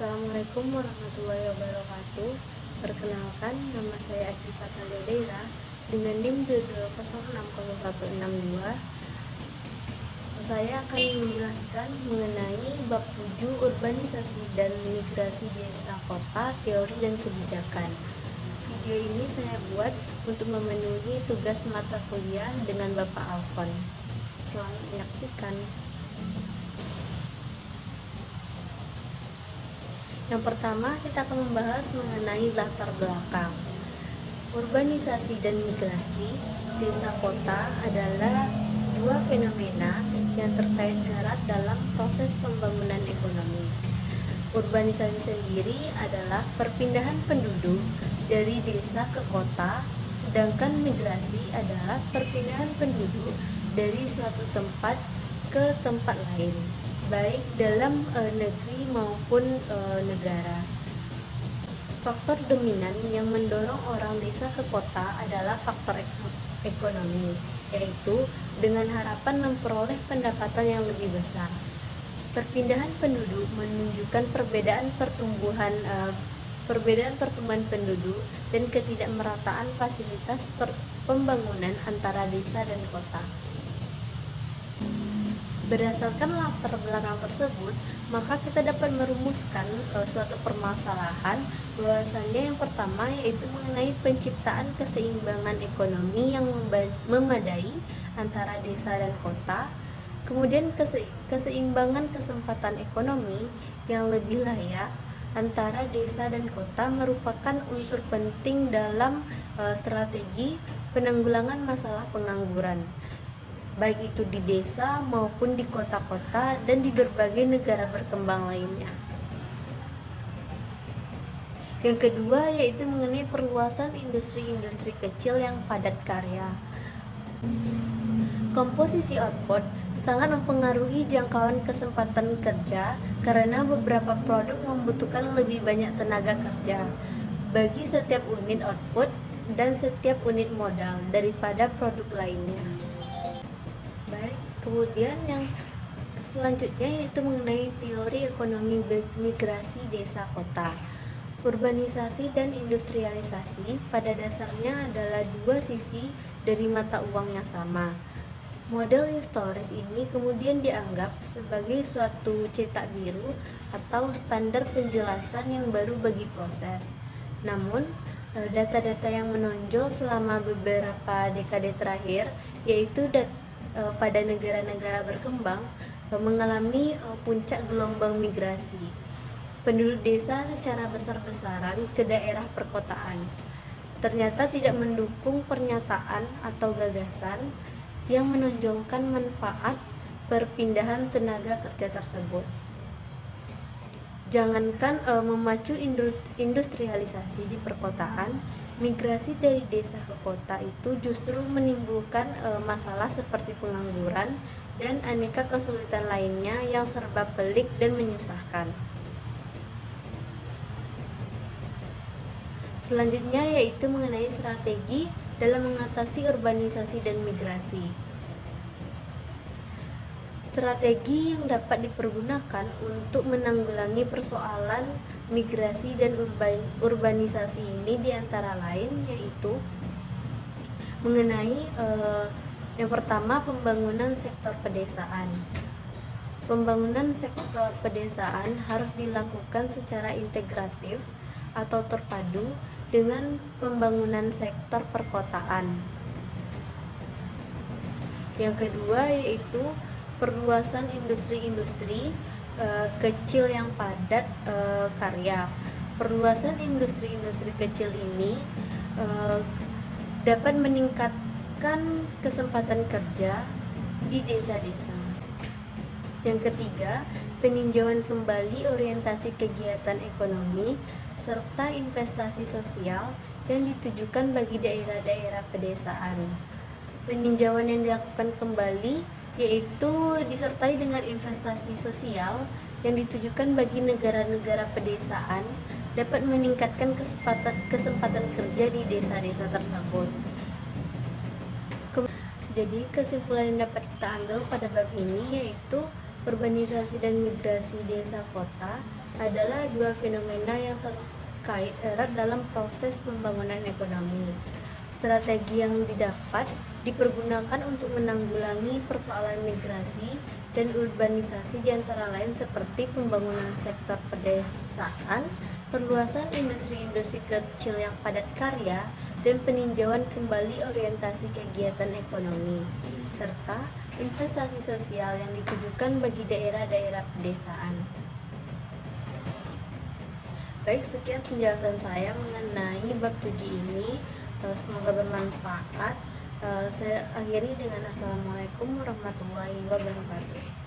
Assalamualaikum warahmatullahi wabarakatuh. Perkenalkan, nama saya Asyifa Taliadeira dengan NIM 22060162. Saya akan menjelaskan mengenai bab 7 urbanisasi dan migrasi desa kota, teori dan kebijakan. Video ini saya buat untuk memenuhi tugas mata kuliah dengan Bapak Alfon. Selamat menyaksikan. Yang pertama, kita akan membahas mengenai latar belakang. Urbanisasi dan migrasi desa kota adalah dua fenomena yang terkait erat dalam proses pembangunan ekonomi. Urbanisasi sendiri adalah perpindahan penduduk dari desa ke kota, sedangkan migrasi adalah perpindahan penduduk dari suatu tempat ke tempat lain, baik dalam negeri maupun negara. Faktor dominan yang mendorong orang desa ke kota adalah faktor ekonomi, yaitu dengan harapan memperoleh pendapatan yang lebih besar. Perpindahan penduduk menunjukkan perbedaan pertumbuhan penduduk dan ketidakmerataan fasilitas pembangunan antara desa dan kota. Berdasarkan latar belakang tersebut, maka kita dapat merumuskan suatu permasalahan bahwasanya yang pertama yaitu mengenai penciptaan keseimbangan ekonomi yang memadai antara desa dan kota, kemudian keseimbangan kesempatan ekonomi yang lebih layak antara desa dan kota merupakan unsur penting dalam strategi penanggulangan masalah pengangguran, baik itu di desa maupun di kota-kota dan di berbagai negara berkembang lainnya. Yang kedua yaitu mengenai perluasan industri-industri kecil yang padat karya. Komposisi output sangat mempengaruhi jangkauan kesempatan kerja karena beberapa produk membutuhkan lebih banyak tenaga kerja bagi setiap unit output dan setiap unit modal daripada produk lainnya. Baik, kemudian yang selanjutnya yaitu mengenai teori ekonomi migrasi desa kota. Urbanisasi dan industrialisasi pada dasarnya adalah dua sisi dari mata uang yang sama. Model historis ini kemudian dianggap sebagai suatu cetak biru atau standar penjelasan yang baru bagi proses. Namun, data-data yang menonjol selama beberapa dekade terakhir yaitu pada negara-negara berkembang mengalami puncak gelombang migrasi penduduk desa secara besar-besaran ke daerah perkotaan. Ternyata tidak mendukung pernyataan atau gagasan yang menonjolkan manfaat perpindahan tenaga kerja tersebut. Jangankan memacu industrialisasi di perkotaan, migrasi dari desa ke kota itu justru menimbulkan masalah seperti pengangguran dan aneka kesulitan lainnya yang serba pelik dan menyusahkan. Selanjutnya yaitu mengenai strategi dalam mengatasi urbanisasi dan migrasi. Strategi yang dapat dipergunakan untuk menanggulangi persoalan migrasi dan urbanisasi ini diantara lain yaitu mengenai yang pertama pembangunan sektor pedesaan. Pembangunan sektor pedesaan harus dilakukan secara integratif atau terpadu dengan pembangunan sektor perkotaan. Yang kedua yaitu perluasan industri-industri kecil yang padat karya. Perluasan industri-industri kecil ini dapat meningkatkan kesempatan kerja di desa-desa. Yang ketiga, peninjauan kembali orientasi kegiatan ekonomi serta investasi sosial yang ditujukan bagi daerah-daerah pedesaan. Peninjauan yang dilakukan kembali yaitu disertai dengan investasi sosial yang ditujukan bagi negara-negara pedesaan dapat meningkatkan kesempatan kerja di desa-desa tersebut. Jadi kesimpulan yang dapat kita ambil pada bab ini yaitu urbanisasi dan migrasi desa kota adalah dua fenomena yang terkait erat dalam proses pembangunan ekonomi. Strategi yang didapat dipergunakan untuk menanggulangi persoalan migrasi dan urbanisasi di antara lain seperti pembangunan sektor pedesaan, perluasan industri-industri kecil yang padat karya, dan peninjauan kembali orientasi kegiatan ekonomi, serta investasi sosial yang ditujukan bagi daerah-daerah pedesaan. Baik, sekian penjelasan saya mengenai bab 7 ini. Semoga bermanfaat. Saya akhiri dengan Assalamualaikum warahmatullahi wabarakatuh.